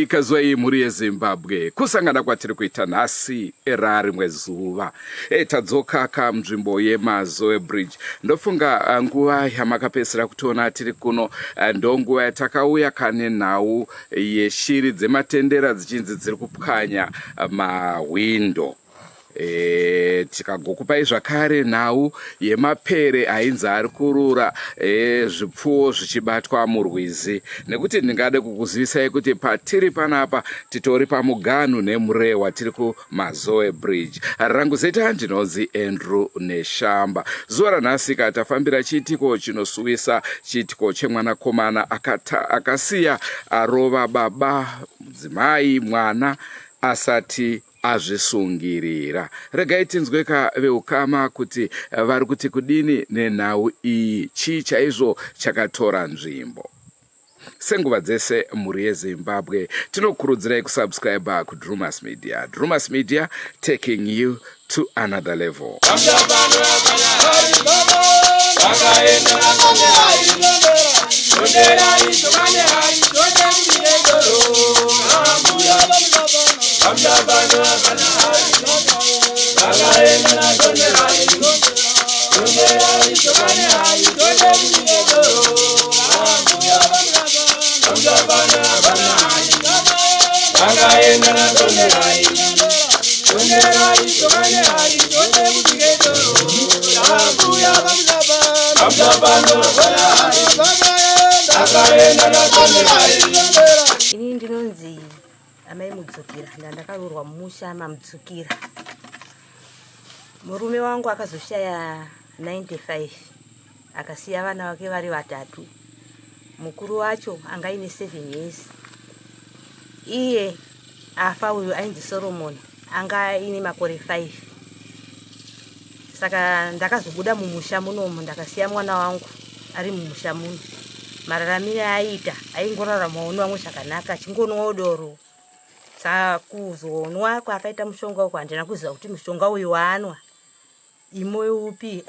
Kazwai muri yeZimbabwe kusangana kwatiri kuita nhasi rimwe zuva tadzoka munzvimbo yeMazoe Bridge. Ndofunga nguva yamakapedzisira kutiona tiri kuno ndonguva yatakauya kane nhau yeshiri dzematendera dzichinzi dziri kupwanya mahwindo. Tikagokupai zvakare nhau yemapere ainzi ari kurura zvipfuwo zvichibatwa murwizi, nekuti ndingade kukuzivisai kuti patiri panapa titori pamuganhu nemurewa tiri kuMazoe Bridge. Rangu zita ndinonzi Andrew Neshamba. Zuva ranhasi tafambira chiitiko chinosuwisa, chiitiko chemwanakomana akasiya arova baba, mudzimai, mwana asati azvisungirira. Regai tinzweka veukama kuti vari kuti kudini nenhau iyi, chii chaizvo chakatora nzvimbo. Senguva dzese muri yeZimbabwe tinokurudzirai kusubscribe kuDrumas Media. Drumas Media, taking you to another level. Ini ndinonzi amai Mudzukira, ndakaroorwa mumusha maMudzukira. Murume wangu akazoshaya 95, akasiya vana vake vari vatatu. Mukuru wacho anga ine 7 years. Iye afa uyu ainzi Solomon anga ine makore 5. Saka ndakazobuda mumusha munomu ndakasiya mwana wangu ari mumusha muno. Mararamire aita aingorarama vamwe zvakanaka, achingonwa doro. Saka kuzonwa kwakaita mushonga uko handina kuziva kuti mushonga uyu waanwa imoyo upi.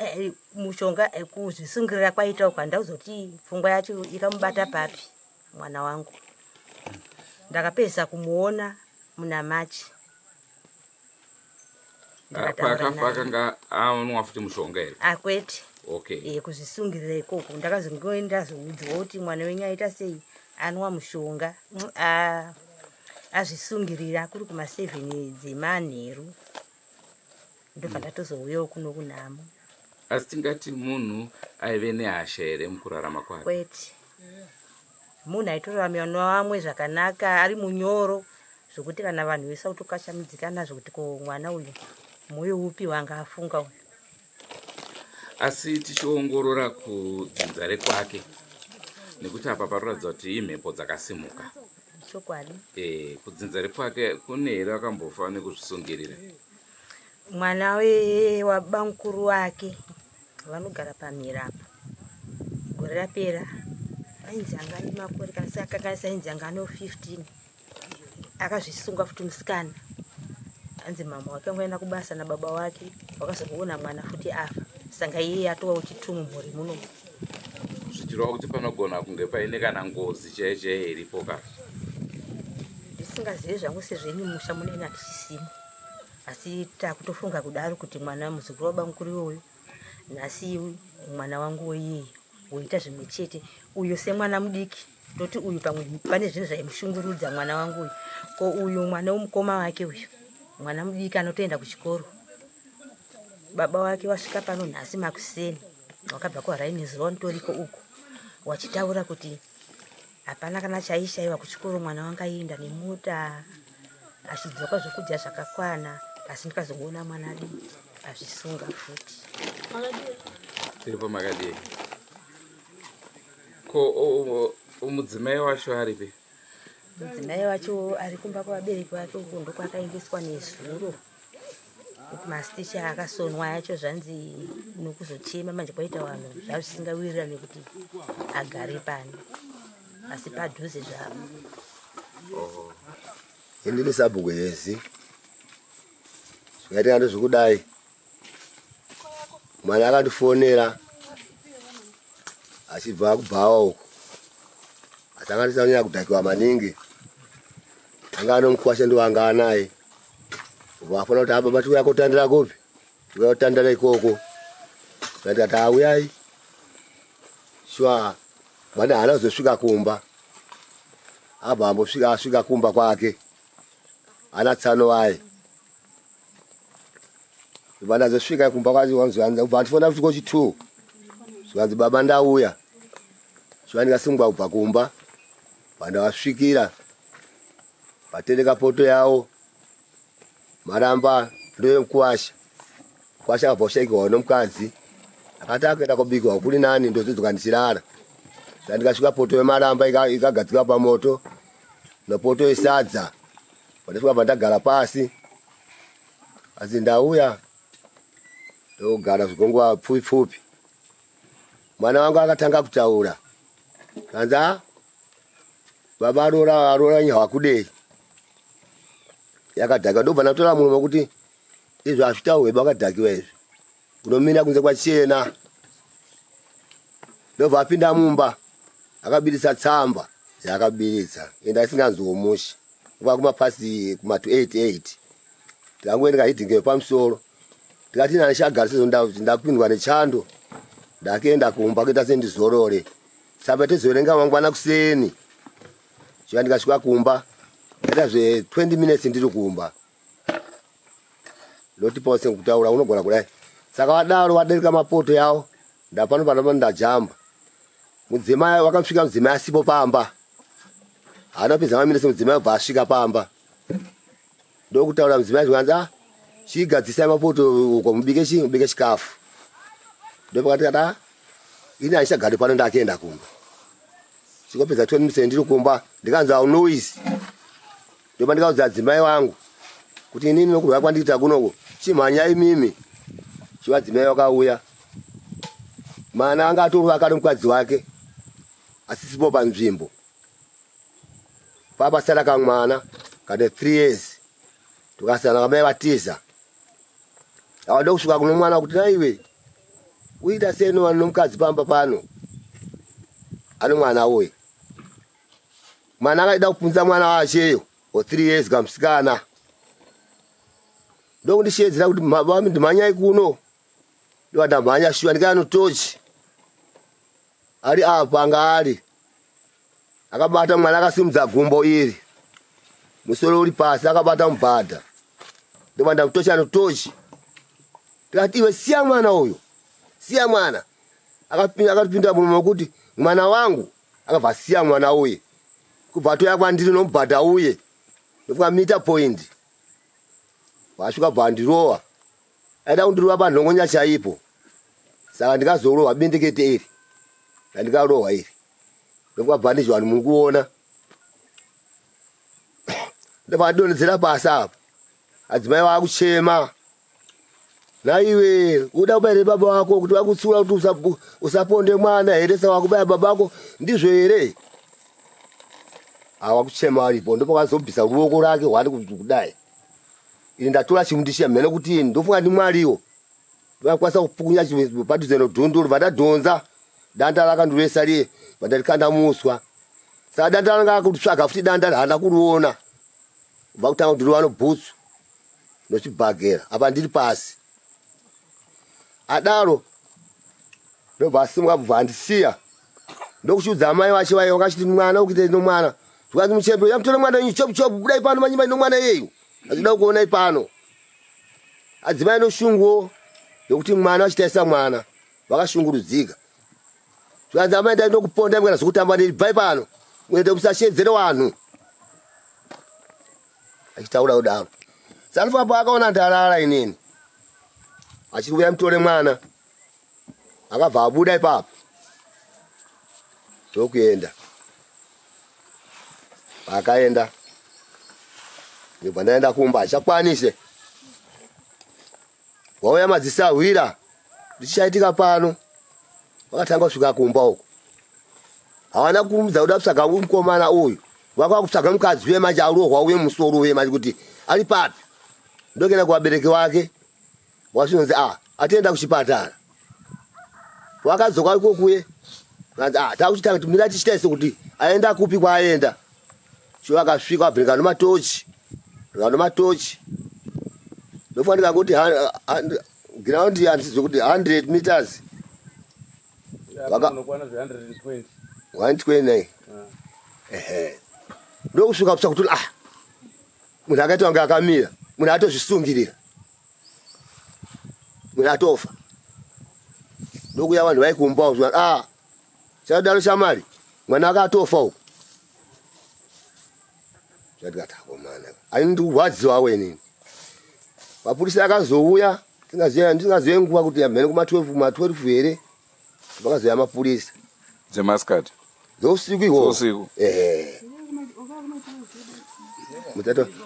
Mushonga kuzvisungirira kwaita uko handaudzoti pfungwa yacho ikamubata papi mwana wangu. Ndakapedza kumuona muna Machi. Pakafa kanga anwa futi mushonga here? Akwete. Okay. Kuzvisungirira ikoko ndakazongoenda zoudzwa kuti mwana wenyu aita sei anwa mushonga azvisungirira kuri kuma7 dzemanheru. Ndobva ndatozouyawo kuno kunhamo. Asi tingati munhu aive nehasha here mukurarama kwake? Kwete. Munhu aitorarama nevamwe zvakanaka, ari munyoro zvokuti kana vanhu vese kutokashamidzika nazvo kuti ko mwana uyu mwoyo upi wanga afunga uyu. Asi tichiongorora kudzinza rekwake, nekuti apa paroratidza kuti imhepo dzakasimuka. Chokwadi. Kudzinza rekwake kune here akambofa nekuzvisungirira? Mwana wabamukuru wake vanogara pamhirapo. Gore rapera ainzi anga ane makore kana saka ainzi anga ane 15. Akazvisunga futi musikana. Anzi mama wake angoenda kubasa nababa wake, wakazoona mwana futi afa. Sanga iye atova uchitumu mhuri muno. Zvichireva kuti panogona kunge paine kana ngozi chaiye iripo ka? Ndisingazivi zvangu sezvenyu musha munene handichisimo. Asi takutofunga kudaro kuti mwana muzukuru wabamukuru uyu nhasi mwana wangu iye woita zvimwe chete. Uyu semwana mudiki toti uyu pamwe pane zvinhu zvaimushungurudza mwana wangu uyu. Ko uyu mwana womukoma wake uyu mwana mudiki anotoenda kuchikoro. Baba wake wasvika pano nhasi makuseni, wakabva kuHaraini zuva nitoriko uko, wachitaura kuti hapana kana chaishaiwa kuchikoro mwana wanga aenda nemuta achidzoka zvokudya zvakakwana. Asi ndikazongoona mwana adiki azvisunga futi. Tiripo makadii. Ko umudzimai wacho aripi? Mudzimai wacho ari kumba kwavabereki vake uko ndokwakaendeswa nezuro. Kuti masiticha akasonwa yacho zvanzi nokuzochema manje kwaita vanhu zvazvisingawirirani kuti agare pano. Asi padhuze zvavo. Indini sabhuku yezi. Zvikaita ndo zvekudai. Mwana akandifonera achibva kubhawa uko. Asanganisa kunyanya kudhakiwa maningi. Anga anomukwasha ndo anga anaye. Wafuna kuti baba tuya kutandira kupi? Tuya kutandira ikoko. Ngati atawuyai. Shwa bwana anazosvika kumba. Abambo asvika kumba kwake. Ana tsano waye. Bwana azosvika kumba kwake wanzwanza ubva ndifona kuti kochi2. Zvanzi baba ndauya. Shwa ndikasungwa kubva kumba. Bwana wasvikira. Patereka poto yawo. Maramba ndoye mkwasha. Kwasha aboshaikwa nomukadzi. Akataka kubikwa kuri nani ndozidzokanisirara. Ndikasvika poto yemaramba ikagadzika pamoto. Nopoto yesadza. Pandisvika pandagara pasi. Asi ndauya. Ndogara zvigongo pfupi. Mwana wangu akatanga kutaura. Kanza baba arora nyawa kudei. Yakadhaka ndobva natora munhu wekuti izvo azvitaurwe bakadhakiwa izvi. Unomira kunze kwachena. Ndobva apinda mumba. Akabirisa tsamba. Yakabirisa. Enda isinganzomushi. Kuva kumapasi kuma-8. Tikangoenda kahidhinge pamusoro. Tikati nani shagarisa ndapindwa nechando. Ndakaenda kumba kuita sendizorore. Samba tizoverenga mangwana kuseni. Chika ndikasvika kumba. Ita zve 20 minutes ndiri kumba. Loti pose kutaura unogona kudai. Saka vadaro vadereka mapoto yawo. Ndapano pano ndajamba. Mudzimai wakamsvika mudzimai asipo pamba. Anopedza maminesi mudzimai bva asvika pamba. Ndokutaura mudzimai zvanza chigadzisa mapoto uko mubike chikafu. Ndopakati kata ini aishagari pano ndakaenda kumba. Chikopedza 20 minutes ndiri kumba ndikanzwa noise. Ndoba ndikaudza dzimai wangu kuti inini nokurwa kwandita kunoko chimhanyai mimi. Chiva dzimai wakauya. Mwana anga atorwa akari mukadzi wake asisipo panzvimbo. Papa sara kamwana kane 3 years. Tukasana kamai vatiza. Awada kusvika kuno mwana kuti naiwe uita seno vanhu nomukadzi pamba pano. Ano mwana uye. Mwana akaida kupunza mwana wacheyo. 3 years kamsikana. Ndokundishedzera kuti baba wami ndimhanyai kuno. Ndodamhanya shuwa ndikano tochi. Ari apa anga ari. Akabata mwana akasimudza gumbo iri. Musoro uri pasi akabata mubhadha. Ndoba ndamutocha notochi. Tikati iwe siya mwana uyu. Siya mwana. Akapinda muno kuti mwana wangu akabva siya mwana uye. Kubva toya kwandiri nomubhadha uye. Ndofika meter point. Wasvika bhandirowa. Aida kundirowa panhongonya chaipo. Saka ndikazorowa bendekete iri. Ndikarowa iri. Ndofika bhandiji vanhu muri kuona. Ndofika ndonedzera pasi apa. Adzimai vakuchema. Naiwe uda kubaira baba wako kuti vakutsura kuti usaponde mwana here saka wakubaya baba wako ndizvo here. Awakuchema aripo ndopakazobvisa ruoko rake hwari kudai. Ini ndatora chimundishiya mhene kuti ini ndofunga ndi mwariwo. Vakwanisa kupukunya padhuze nodhunduru vadadhonza. Danda rakanduresa riye vandarikanda muswa. Saka danda ranga kutsvaga futi danda rahana kuriona. Kubva kutanga kuti ruvano bhutsu. Ndochibhagera apa ndiri pasi. Adaro ndobva asimuka kubva andisiya. Ndokuchiudza amai vache vaiva vakachiti mwana ukite nomwana. Zvikanzi muchembe yamutora mwana wenyu chopu budai pano manyimba nomwana yeyu. Azvida kuona ipano. Adzimai noshunguwo yokuti mwana achitaisa mwana vakashungurudzika. Zvikanzi amai ndai ndokuponda mwana zvokutamba ndiri bvai pano. Muende musashedzere vanhu. Achitaura kudaro. Sanifapo akaona ndarara inini. achikuya mtore mwana akabva abuda ipapo ndokuenda akaenda ndibva ndaenda kumba achakwanise wauya madziso ahwira ndichaitika pano wakatanga kusvika kumba uko hawana kumudza kuda kutsvaga mukomana uyu wakwa kutsvaga mukadzi we manje arohwa uye musoro we manje kuti ari papi ndokenda kuvabereki wake wasvinonzi atienda kuchipatara wakadzoka iko kuye anzi takuchitanga kuti mira tichitaise kuti aenda kupi kwaaenda sho akasvika abhirika nomatochi ndofanira kuti ground yandizo kuti 100 meters unokwana 120 120 ndokusvika kutsva kuti munhu akaita wanga akamira munhu atozvisungirira munhu atofa ndokuya vanhu vaikumba uzva chadaro chamari mwana akatofa uko zvatikatakomana ani ndikurwadziwa wenini mapurisa akazouya ndingazive nguva kuti yamhene kuma12 here vakazoya mapurisa dzemasikati dzousiku ihwo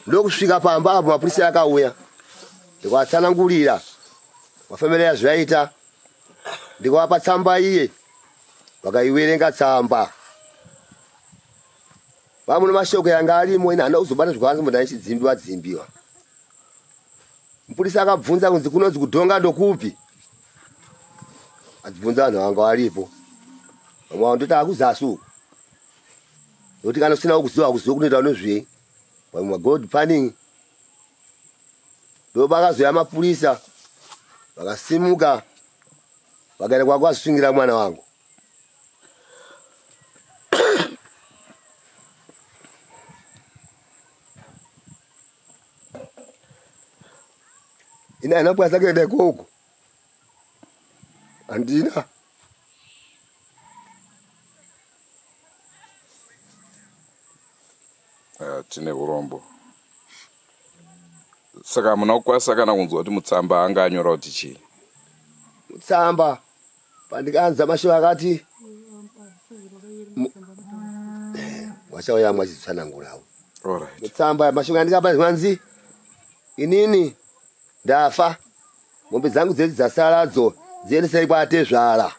ndokusvika pamba apo mapurisa akauya ndikuatsanangurira mafamili yazvaita ndikuapa tsamba iye vakaiwerenga tsamba vamwe mashoko yanga arimo ina handa kuzobata zvikwanzi munhu aichidzimbiwa mupurisa akabvunza kunzi kunonzi kudhonga ndokupi adzibvunza vanhu vanga varipo vamwe vandoti akuzasu nokuti kana usina kuziva kunoita unozvei vamwe gold panning ndo vakazoya mapurisa vakasimuka vakaenda kwako vazosungira mwana wangu ina inapwasa kuenda ikoko handina tine urombo saka hamuna kukwanisa kana kunzwa kuti mutsamba anga anyora kuti chii mutsamba pandikanza mashoko akati wachauya mwachitsanangurawo mutsamba mashoko andikapa zvanzi inini ndafa mombe dzangu dzeti dzasaradzo dziendesei kwatezvala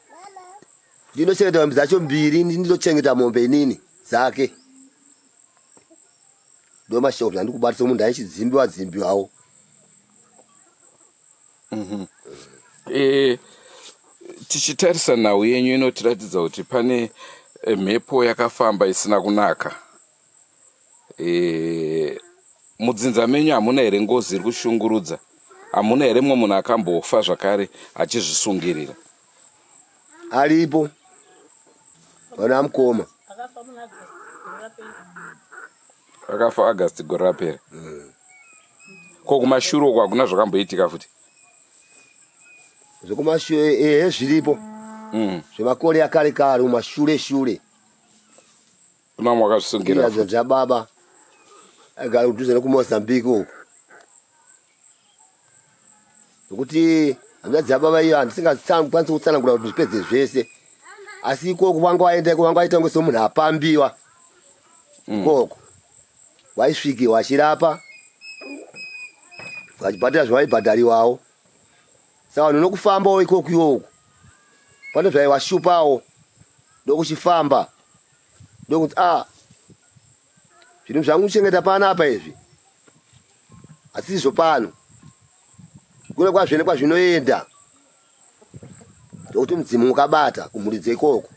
ndinochengeta mombe dzacho 2 ndinochengeta mombe inini dzake ndo mashoko zvandikubatisa munhu aichidzimbiwawo tichitarisa nhau yenyu inotiratidza kuti pane mhepo yakafamba isina kunaka mudzinza menyu hamuna here ngozi iri kushungurudza hamuna here mumwe munhu akambofa zvakare achizvisungirira aripo vana mukoma akafa August gore rapera ko kumashure uko hakuna zvakamboitika futi zvokumashure zviripo zvemakore akare kare umashure mamwe akazvisungira zvababa agara kudhuze nekumozambique uko nokuti hamuna dzababa iyo handisingakwanisi kutsanangura kuti zvipedze zvese asi ikoko wanga waita kunge somunhu apambiwa ikoko waisvikiwa achirapa vachibhadhara zvawaibhadhariwawo saka vanhu nokufambawo ikoko iwoku pane zvaiwashupawo ndokuchifamba ndokuti zvinhu zvangu kuchengeta panapa izvi asizvo pano kune kwazvene kwazvinoenda ndokuti mudzimu ukabata kumhuridza ikoko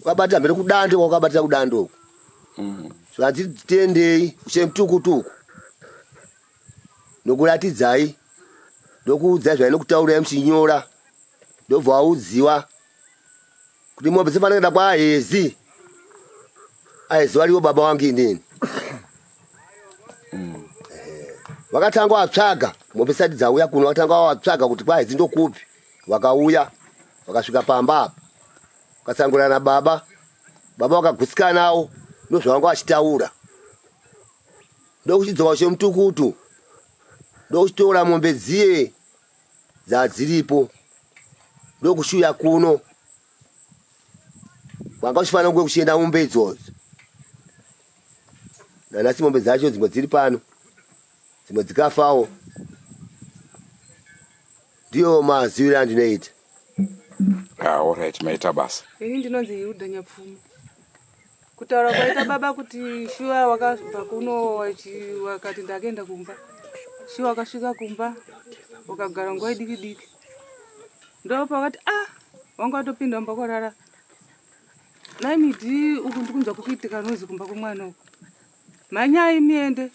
ukabata mbere kudando kwakabatira kudando zvanzi tendei uchemutukutuku nokuratidzai ndokuudzai zvainokutaurirai muchinyora ndobva waudziwa kuti mombe dzepanoenda kwaahezi ahezi wariwo baba wangu inini vakatanga vatsvaga mombe sati dzauya kuno vakatanga vatsvaga kuti kwaahezi ndokupi vakauya vakasvika pamba apa vakasangurana na baba vakagutsikanawo ndozvavanga vachitaura ndokuchidzoka chemutukutu ndokuchitora mombe dziye dzadziripo ndokushuya kuno kwanga kuchifanira kunge kuchienda mombe idzodzo nanasi mombe dzacho dzimwe dziri pano dzimwe dzikafawo ndiyo maziviro andinoita. Alright, maita basa. Ini ndinonzi Hilda Nyapfumo. Kutaura kwaita baba kuti shuwa wakabva kuno wakati ndakaenda kumba. Shuwa wakasvika kumba wakagara nguva diki diki. Ndo pakati wanga watopinda mumba korara. Nai midi uku ndikunzwa kukuitika nozi kumba kwemwana uku. Manyai miende.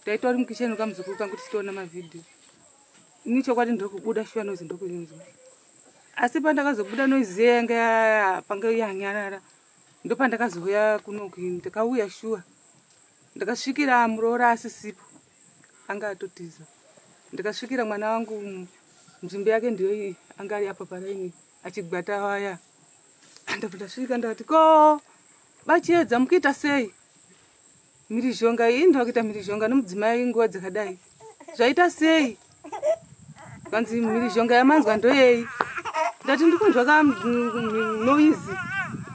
Taitori mukicheni kamuzukuru kangu tichiona mavideo. Ini chokwadi ndiri kubuda shuwa nozi ndokuinzwa. Asi pandakazobuda noizi yanga panga yanyarara ndo pandakazoya kunoku ndakauya shuwa ndakasvikira muroora asisipo anga atotiza ndakasvikira mwana wangu nzvimbo yake ndiyo iyi anga ari apa paraini achigwata waya ndasvika ndakati ko bachiedza mukuita sei mhirizhonga iyi ndakaita mhirizhonga nomudzimai nguva dzakadai zvaita sei kanzi mhirizhonga yamanzwa ndoyei ndati ndikunzwa noise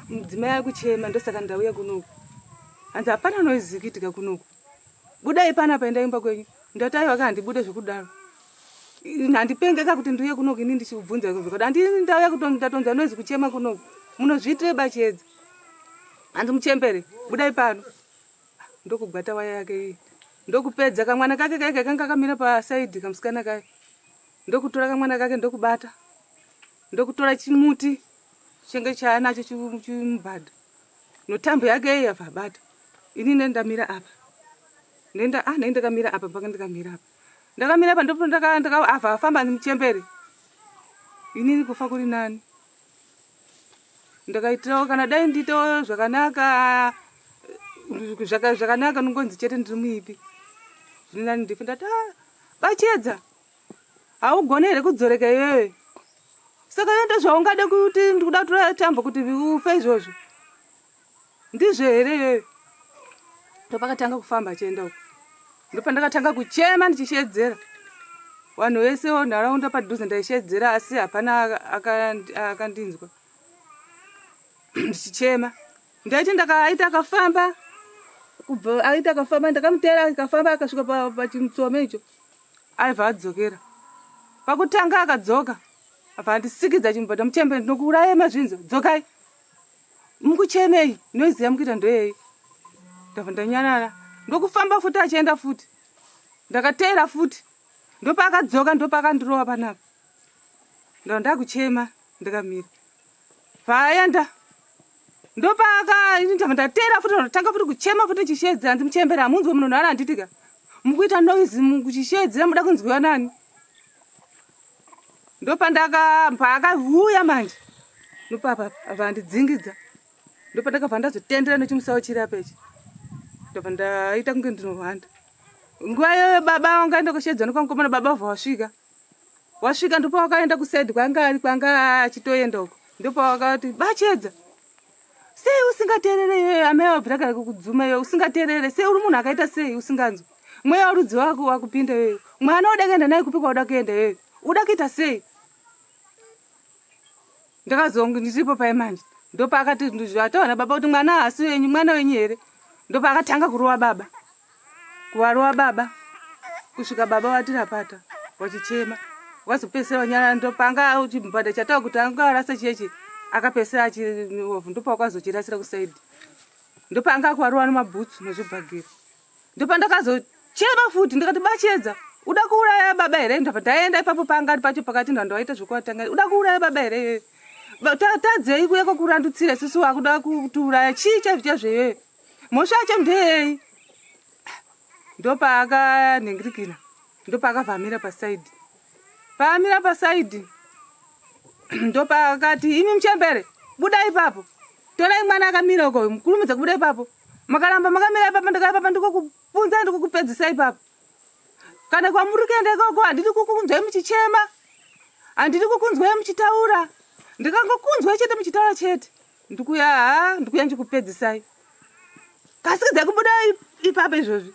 mudzimai akuchema ndosaka ndauya kunoku hanzi hapana noise ikiitika kunoku budai panapa endai imba kwenyu ndati aiwa kandibude zvekudaro handipengeka kuti ndiuye kunoku ini ndichibvunza kuti handini ndauya ndatonzwa noise kuchema kunoku munozviitire bachiedza hanzi muchembere budai pano ndokugwata waya yake iyi ndokupedza kamwana kake kaike kanga kamira pasaidhi kamusikana kake ndokutora kamwana kake ndokubata ndokutora chimuti chenge chaanacho chimubhadha notambo yake iya pabata ini ndamira apa ndakamira apa paka ndikamira apa ndakamira apa ndipo ndakafamba nemuchembere ini ndikufa kuri nani ndakaitirawo kana dai nditawo zvakanaka nongonzi chete ndiri muipi zvini nani ndife ndati bachiedza haugone here kudzoreka iwewe saka ende zvaungade kuti ndikuda kutora tambo kuti ufe izvozvo ndizvo here iwewe ndopakatanga kufamba achienda uko ndopandakatanga kuchema ndichishedzera vanhu vese nharaunda padhuze ndaishedzera asi hapana akandinzwa ndichichema ndaiti ndakaita akafamba kubva aita akafamba ndakamutera akafamba akasvika pachimutsome icho aibva adzokera pakutanga akadzoka apa handisikidza chimubhadha muchembere ndinokuuraya mazvinzo dzokai mukuchemei noiziya mukuita ndoyei ndabva ndanyarara ndokufamba futi achienda futi ndakateera futi ndopaakadzoka ndopakandirowa panapa ndava ndakuchema ndikamira paayenda ndopaka ndateera futi ndotanga futi kuchema futi chishedza hanzi muchembere hamunzwe munhu nara handitika mukuita noizi mukuchishedzera muda kunzwiwa nani ndopandakahuya manje ndopapa vandidzingidza ndopandakabva ndazotendera nechimusawo chiri apa ichi ndobva ndaita kunge ndinohwanda nguva iyoyo baba wangaenda kushedza nokwamukomana baba vha wasvika ndopa wakaenda kusaidhi kwanga achitoenda uko ndopa wakati bachedza sei usingateerere iyoyo amai wabvira kare kukudzuma iyoyo usingateerere sei uri munhu akaita sei usinganzwi mweya warudzi wako wakupinda iyoyo mwana uda kuenda naye kupi kwauda kuenda iyoyo uda kuita sei ndakazonge ndiripo paimanje ndopa akati zvataona baba kuti mwana haasi wenyu mwana wenyu here ndopa akatanga kurowa baba kuvarowa baba kusvika baba watirapata wachichema wazopesera nyara ndopanga chimubhadha chatawa kuti anga arasa cheche akapesera achiovhu ndopa wakazochirasira kusaidhi ndopa anga akuvarowa nemabhutsu nezvibhagiri ndopa ndakazochema futi ndikati bachedza uda kuuraya baba here ndabva ndaenda ipapo paangari pacho pakati ndandowaita zvokuvatanga uda kuuraya baba here tadzei kuya kwakurandutsira isusu wakuda kutiuraya chii chazveyoyo mhosva yacho ndeyei ndopa akanhingirikira ndopa akavhamira pasaidhi paamira pasaidhi ndopa akati imi muchembere buda ipapo torai mwana akamira uko mukurumidza kubuda ipapo makaramba makamira ipapo ndakaipapa ndikokupunza ndikokupedzisa ipapo kana kwamuri kuenda ikoko handidi kukunzwai muchichema handidi kukunzwai muchitaura ndikangokunzwai chete muchitaura chete ndikuya ndichikupedzisai kasikidza kubuda ipapo izvozvi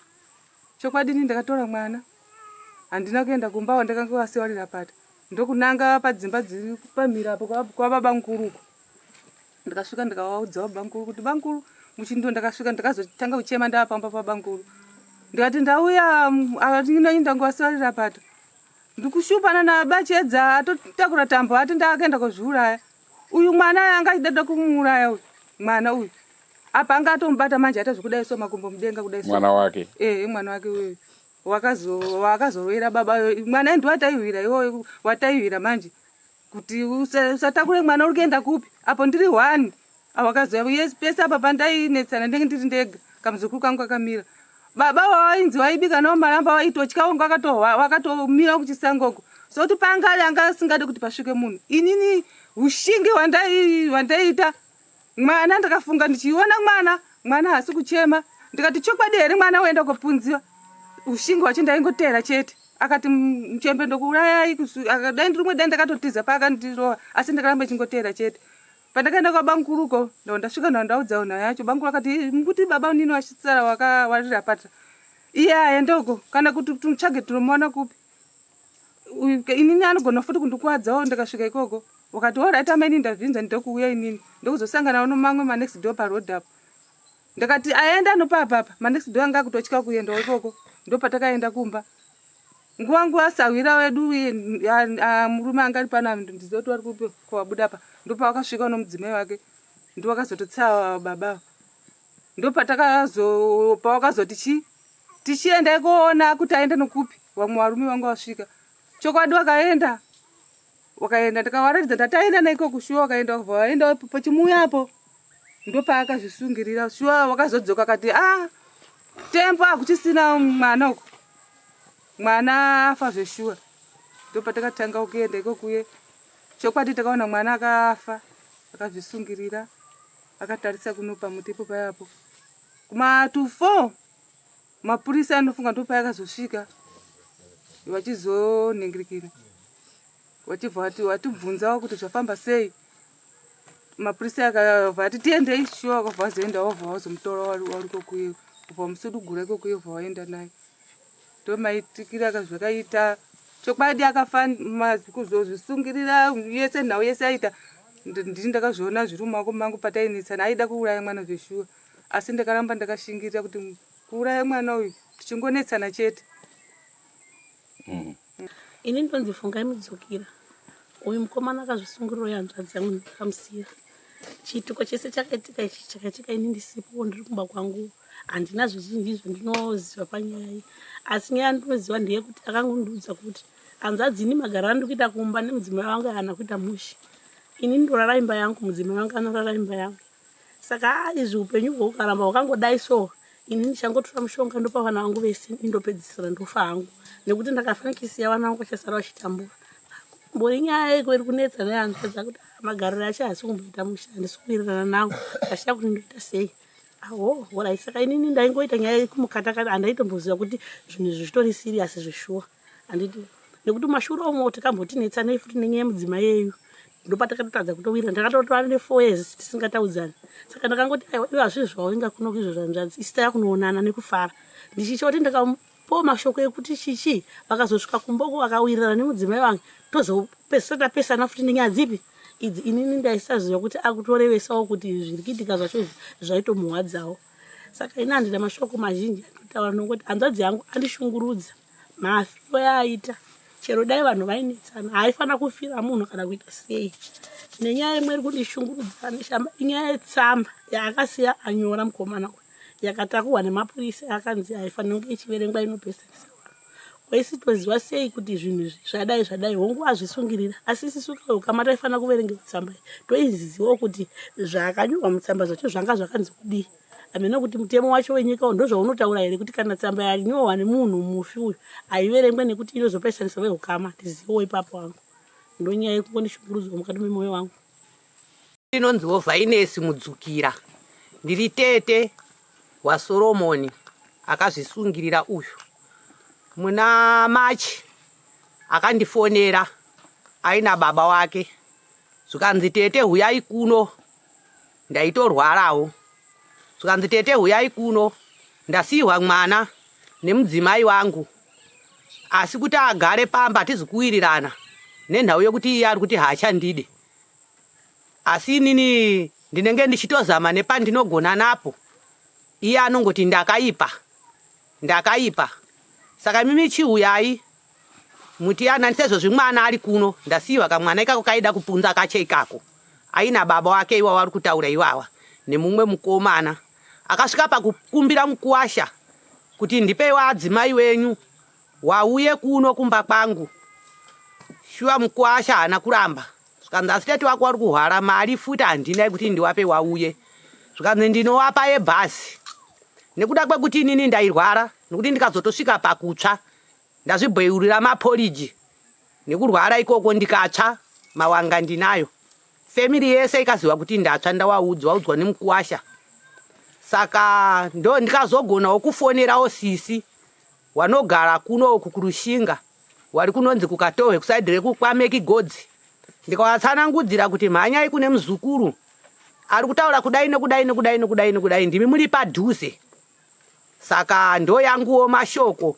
chokwadini ndakatora mwana handina kuenda kumba wandakanga wasiwarira pata ndokunanga padzimba dziri pamhiri apo kwa baba mkuruko. Ndakasvika ndikawaudza baba mkuru kuti bankuru muchindo ndakasvika ndakazotanga kuchema ndapamba pababa mkuru. Ndikati ndauya ndinonda ngwasiwarira pata. Ndikushupana na bachedza atotakura tambo ati ndakaenda kuzviuraya. Uyu mwana angachida kumuuraya uyu. Mwana uyu. Apa angatombata manje atazokudai so makumbo mudenga kudai so. Mwana wake. Mwana wake uyu. Wakazowera baba mwana ndo ataiwira iwo wataiwira manje. Kuti usatakure mwana uri kuenda kupi? Apo ndiri 1. Awakazoya yes pesa apa pandainetsana ndiri ndega. Kamuzukuru kangu akamira. Baba wainzi waibika no maramba waitotya wakatomira kuchisangoko. Soti pangale anga singade kuti pasvike munhu. Inini ushinge wandaita. Mwana ndakafunga ndichiona mwana hasi kuchema. Ndikati chokwadi here mwana uenda kupunziwa. Ushinge wachindaingotera chete. Akati mchembe ndokuraya akadai ndrimwe dai ndakatotiza pakandirowa asi ndakaramba chingotera chete. Pandakaenda kwa bankuruko ndo ndasvika ndaudza ona yacho bankuru akati mkuti baba unini wachitsara wakawarira pata. Iye aendoko kana kuti tumtsvage tunomona kupi. Inini anogona futi kundikuwadzawo ndakasvika ikoko. Wakati alright ameni ndabvinza ndokuuya inini ndokuzosangana nomamwe ma next door pa road up. Ndakati aenda nopapa ma next door anga kutotya kuenda ikoko ndopatakaenda kumba. Nguwa asawira wedu murume angari pana ndizoti wari kupi kwabuda pa ndopa wakasvika nomudzimai wake ndowakazototsa baba ndopatakazopa wakazoti tichienda kuona kuti aende nokupi wamwe varume vangu wasvika chokwadi wakaenda ndakawaratidza ndataenda naiko kushuwa wakaenda waenda pachimuyapo ndopa akazvisungirira shuwa wakazodzoka akati tempo akuchisina mwana uko mwana afa zveshuwa ndopatakatanga kuenda ikokuye chokwadi takaona mwana akafa akazvisungirira akatarisa kunopa mutipo payapo kuma 2-4 mapurisa anofunga ndopa yakazosvika vachizoningirikira vachibva watibvunzawo kuti zvafamba sei. Mapurisa akabva ati tiendei shuwa akabva azoenda wabva wazomutora wari kokuye kubva musudugura ikokuye bva waenda naye ndomaitikira akazvakaita chokwadi akafa kuzozvisungirira yese nhau yese aita ndini ndakazviona zviri mumako mangu patainetsana aida kuuraya mwana zveshuwa asi ndakaramba ndakashingirira kuti kuuraya mwana uyu tichingonetsana chete. Ini ndonzi Fungai Mudzukira. Uyu mukomana akazvisungirira yanzvadzi yangu ndakamusira. Chituko chese chakaitika ini ndisipo ndiri kumba kwangu. Handina zvizhinji zvandinoziva panyaya iyi. Asi nyaya ndinoziva ndeyekuti akangondiudza kuti hanzvadzi ini magara ndikuita kumba nemudzimai wangu haana kuita mushi. Ini ndorara imba yangu, mudzimai wangu anorara imba yangu. Saka izvi upenyu hwokaramba hwakangodai so. Ini ndichangotora mushonga ndopa vana vangu vese ndopedzisira ndofa hangu. Nekuti ndakafanikisiya vana vangu vachasara vachitambura. Mbori nyaya iri kunetsa nehanzvadzi kuti magariro acho haasi kumboita musha handisikuwirirana nawo ndashiya kuti ndoita sei. Alright, saka inini ndaingoita nyaya yekumukata-kata handaitomboziva kuti zvinhu izvi zvitori siriyasi zveshuwa. Handiti nekuti mashure omwe takambotinetsa nei futi nenyaya yemudzimai yeyu ndopatakatotadza kutowira ndakatotora ne4 years tisingataudzani. Saka ndakangoti iwe hazvizvi zvaunga kuno izvo zvanzvadzi isitaya kunoonana nekufara. Ndichichoti ndakapo mashoko ekuti chichi vakazosvika kumboko vakawirirana nemudzimai wangu tozopesana futi nenyaya dzipi idzi inini ndaisaziva kuti akutorevesawo kuti zviri kuitika zvacho zvaitomuwadzawo. Saka ini handina mashoko mazhinji anotaura nokoti hanzvadzi yangu andishungurudza mafiro yaaita chero dai vanhu vainetsana haifana kufira munhu kana kuita sei. Nenyaya imwe iri kundishungurudza neshamba inyaya yetsamba yaakasiya anyora mukomana uyu yakatakurwa nemapurisa akanzi haifanira kunge ichiverengwa inopesanisa vanhu. Kwaisitoziva sei kuti zvinhu izvi zvadai hongu azvisungirira asi isusu ukama taifanira kuverenga tsamba iyi toizivawo kuti zvaakanyorwa mutsamba zvacho zvanga zvakanzi kudii. Hamena kuti mutemo wacho wenyika ndozvaunotaura here kuti kana tsamba yanyorwa nemunhu mufi uyu haiverengwe nekuti inozopesanisa veukama tizivewo ipapo wangu. Ndonyaya yekungondishungurudzwa mukati memwoyo wangu. Inonziwo Vainesi Mudzukira. Ndiri tete waSoromoni akazvisungirira uyu. Muna Machi akandifonera aina baba wake zvikanzi tete huyai kuno ndaitorwarawo. Zvikanzi tete huyai kuno ndasiyiwa mwana nemudzimai wangu asi kuti agare pamba hatizi kuwirirana nenhau yokuti iye ari kuti haachandide. Asi inini ndinenge ndichitozama nepandinogona napo, iye anongoti ndakaipa. Saka mimi chiuyai muti ana sezvo mwana ari kuno ndasiiwa kamwana ikako kaida kupunza kache ikako. Aina baba wake iwa wari kutaura iwawa nemumwe mukomana. Akasvika pakukumbira mukuwasha kuti ndipeiwa adzimai wenyu wauye kuno kumba kwangu. Shuwa mukuwasha hana kuramba. Zvikanzi asiteti wako wari kuhwara mari futi handina kuti ndiwape wauye. Zvikanzi ndinowapa yebhasi. Nekuda kwekuti inini ndairwara nekuti ndikazotosvika pakutsva ndazvibheurira maporiji nekurwara ikoko ndikatsva mawanga ndinayo. Family yese ikaziva kuti ndatsva ndawaudzwa nemukuwasha. Saka ndo ndikazogonawo kufonerawo sisi wanogara kuno kukurushinga wari kunonzi kukatohwe kusaidhi rekwameki godzi. Ndikawatsanangudzira kuti mhanyai kune muzukuru ari kutaura kudai ndimi muri padhuze. Saka ndo yanguwo mashoko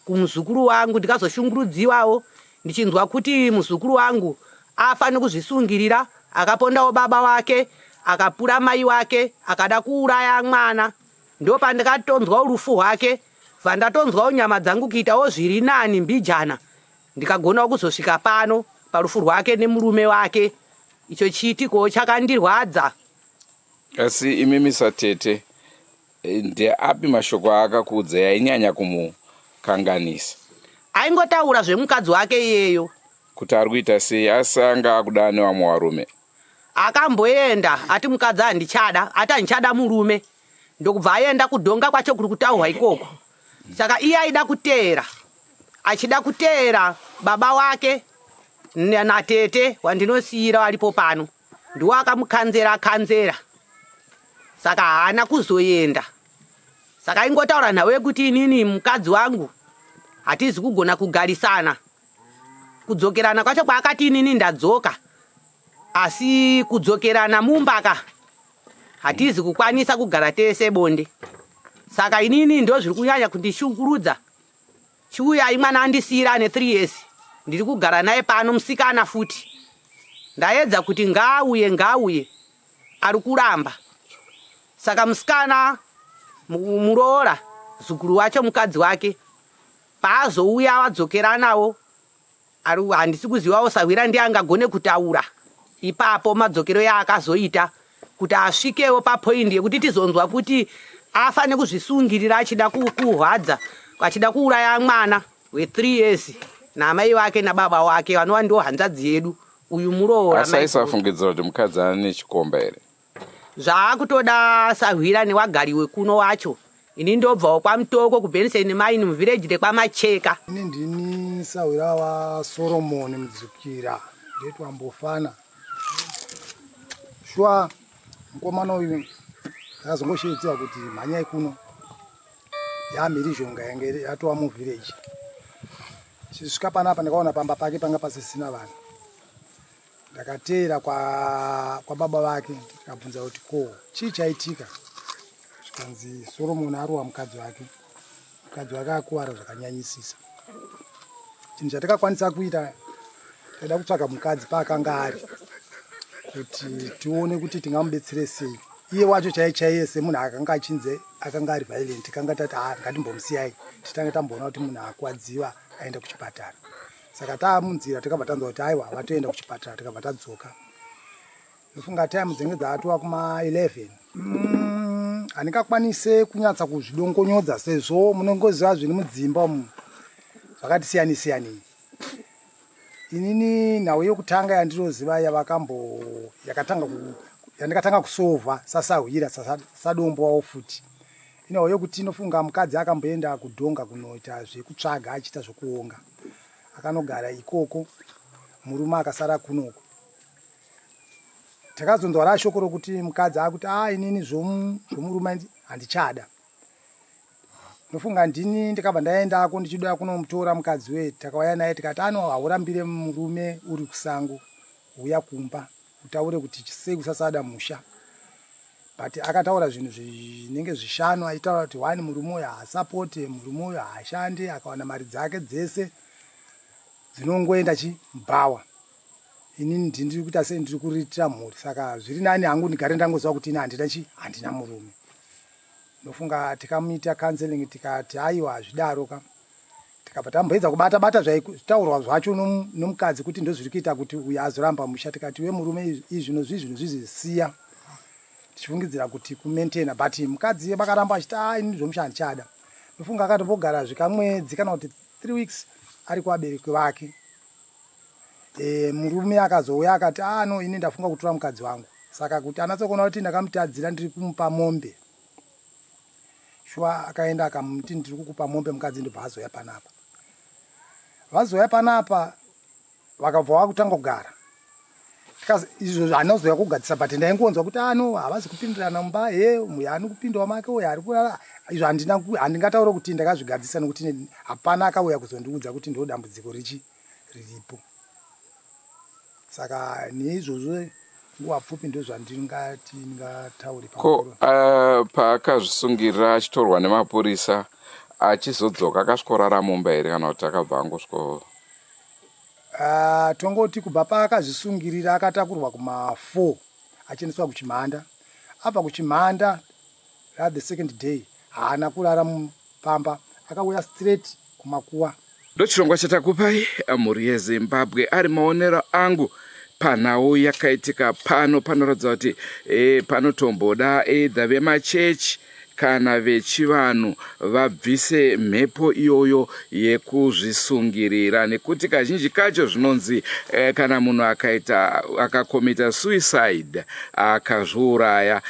kumuzukuru wangu ndikazoshungurudziwawo ndichinzwa kuti muzukuru wangu afane kuzvisungirira, akapondawo baba wake, akapura mai wake, akada kuuraya mwana. Ndo pandikatonzwa urufu hwake, vandatonzwawo nyama dzangu kuitawo zviri nani mbijana. Ndikagonawo kuzosvika pano parufu rwake nemurume wake. Icho chiitiko chakandirwadza. Asi imimi Satete, ndeapi mashoko akakuudza ainyanya kumukanganisa? Aingotaura zvemukadzi wake iyeyo kuti ari kuita sei, asi anga akuda nevamwe varume. Akamboenda ati mukadzi handichada, ati handichada murume. Ndokubva aenda kudhonga kwacho kuri kutaurwa ikoko. Saka iye aida kuteera. Achida kuteera baba wake natete wandinosiira walipo pano. Ndiwo akamukanzera. Saka haana kuzoenda. Saka ingotaura nawe kuti inini mukadzi wangu hatizi kugona kugarisana. Kudzokerana kwacho kwaakati inini ndadzoka. Asi kudzokerana mumbaka hatizi kukwanisa kugara tese bonde. Saka inini ndo zviri kunyanya kundishungurudza. Chiuyai mwana andisiira ane 3 years. Ndiri kugara naye pano musikana futi. Ndaedza kuti ngauye ari kuramba. Saka musikana muroora zukuru wacho mukadzi wake paazouya wadzokeranawo handisi kuzivawo Sahwira ndiye angagone kutaura ipapo madzokero yaakazoita kuti asvikewo papoindi yekuti tizonzwa kuti afane kuzvisungirira achida kuhwadza, achida kuuraya mwana we3 years namai wake nababa wake vanova ndo hanzvadzi yedu. Uyu muroora. Asi aisafungidzira kuti mukadzi ane chikomba here? Zvaakutoda Sahwira newagari wekuno wacho. Ini ndobvawo kwaMutoko kuBeniseni Mine muvillage rekwamacheka. Ini ndini Sahwira waSoromoni Mudzukira ndetwa Mbofana. Shwa mukomana uyu akazongosheedzera kuti mhanyai kuno yamhirizhonga yange yatova muvillage. Chisvika panapa ndakaona pamba pake panga pasisina vanhu. Ndakateera kwa baba vake ndikabvunza kuti ko chii chaitika. Zvikanzi Soromoni arowa mukadzi wake. Mukadzi wake akuwara zvakanyanyisisa. Chinhu chatakakwanisa kuita, taida kutsvaga mukadzi paakanga ari kuti tione kuti tingamubetsere sei. Iye wacho chaiye semunhu akanga achinze akanga ari violent, tikanga tati ngatimbomusiyai titange tamboona kuti munhu akuwadziwa aenda kuchipatara. Saka taamunzira tikabva tanzwa kuti aiwa vatoenda kuchipatara, tikabva tadzoka. Ndofunga time dzinenge dzaatova kuma11. Handingakwanise kunyatsa kuzvidongonyodza sezvo munongoziva zviri mudzimba umu zvakati siyani. Inini nhau yokutanga yandinoziva yandikatanga kusovha saSahwira sadombo wawo futi. Nhau yokuti inofunga mukadzi akamboenda kudhonga kunoita zvekutsvaga achiita zvokuonga. Akanogara ikoko, murume akasara kunoko. Takazonzwa shoko rokuti mukadzi akuti inini zvomurume handichada. Nofunga ndini ndikabva ndaendako ndichida kunomutora mukadzi wedu. Takauya naye tikati haurambire murume uri kusango, uya kumba utaure kuti sei kusasada musha. but akataura zvinhu zvinenge zvishanu. Aitaura kuti one, murume uyu haasapote, murume uyu haashande, akawana mari dzake dzese dzinongoenda chimbawa. Inini ndiri kuita sei ndiri kuriritira mhuri, saka zviri nani hangu ndigare ndangoziva kuti ini handina murume. Ndofunga tikamuita counseling tikati aiwa hazvidaro ka, tikabva tamboedza kubata zvaitaurwa zvacho nomukadzi kuti ndozviri kuita kuti uyu azoramba musha. Tikati we murume zvinhu zvizisiya, tichifungidzira kuti kumaintaina, but mukadzi vakaramba achiti ini zvomusha handichada. Ndofunga akatombogara zvikamwedzi kana kuti 3 weeks ari kuvabereki vake. Murume akazouya akati no, ini ndafunga kutora mukadzi wangu. Saka kuti anatsokuona kuti ndakamutadzira ndiri kumupa mombe, shwa akaenda akamuti ndiri kukupa mombe mukadzi, ndobva azoya panapa. Vazoya panapa vakabva vakutanga kugara. Izvo hanozoya kugadzisa, but ndaingonzwa kuti no, havazi kupindirana mumba, uyu ani kupindawo make, uyu ari kurara. Izvo handingataura kuti ndakazvigadzisa nokuti hapana akauya kuzondiudza kuti ndo dambudziko riripo. Saka neizvozvo nguva pfupi ndozvandingatauri ko. Paakazvisungirira achitorwa nemapurisa, achizodzoka akasvikorara mumba here kana kuti akabva angosviko? Tongoti kubva paakazvisungirira akatakurwa kuma4 achiendeswa kuchimhanda. Abva kuchimhanda the second day haana kurara mupamba, akauya straight kumakuwa. Ndochirongwa chatakupai mhuri yeZimbabwe. Ari maonero angu panhau yakaitika pano, panoratidza kuti panotomboda either vemachechi kana vechivanhu vabvise mhepo iyoyo yekuzvisungirira, nekuti kazhinji kacho zvinonzi kana munhu akakomita suicide, akazviuraya,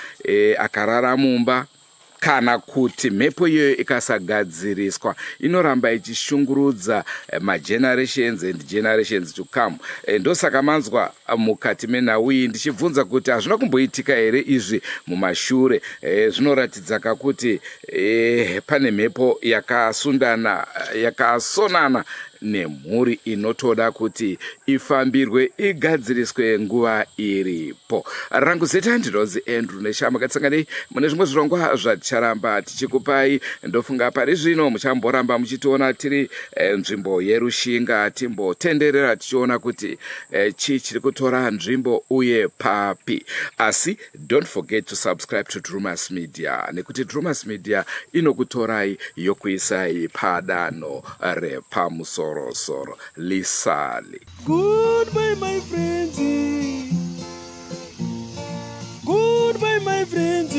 akarara mumba, kana kuti mhepo iyoyo ikasagadziriswa, inoramba ichishungurudza magenerations and generations to come. Ndosaka manzwa mukati menhau iyi ndichibvunza kuti hazvina kumboitika here izvi mumashure. Zvinoratidza kakuti pane mhepo yakasonana nemhuri inotoda kuti ifambirwe, igadziriswe nguva iripo. Rangu zita ndinonzi Andrew Neshama. Katisangane mune zvimwe zvirongwa zvaticharamba tichikupai. Ndofunga pari zvino muchamboramba muchitiona tiri nzvimbo yerushinga, timbotenderera tichiona kuti chii chiri kutora nzvimbo uye papi. Asi don't forget to subscribe to Drumas Media, nekuti Drumas Media inokutorai yokuisai padanho repamusoro soro lisali. Goodbye my friends, goodbye my friends,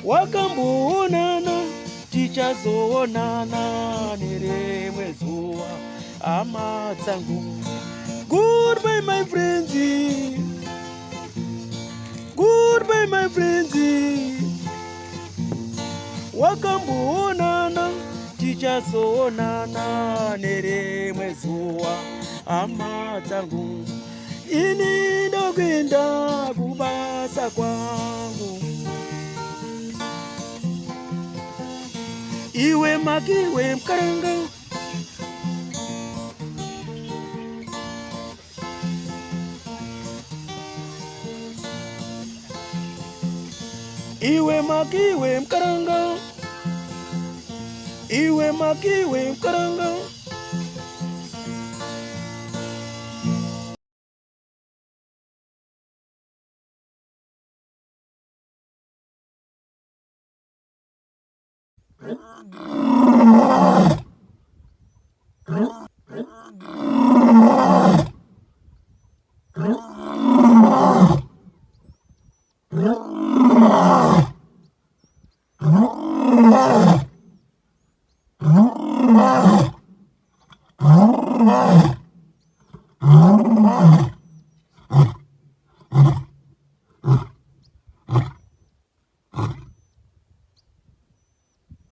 wakamboonana tichazoonana nerimwe zuva hama dzangu. Goodbye my friends, goodbye my friends, wakamboonana tichazoonana nerimwe zuva hama dzangu. Ini ndokuenda kubasa kwangu, iwe makiwe mkaranga, iwe makiwe mkaranga, iwe makiwe mkaranga.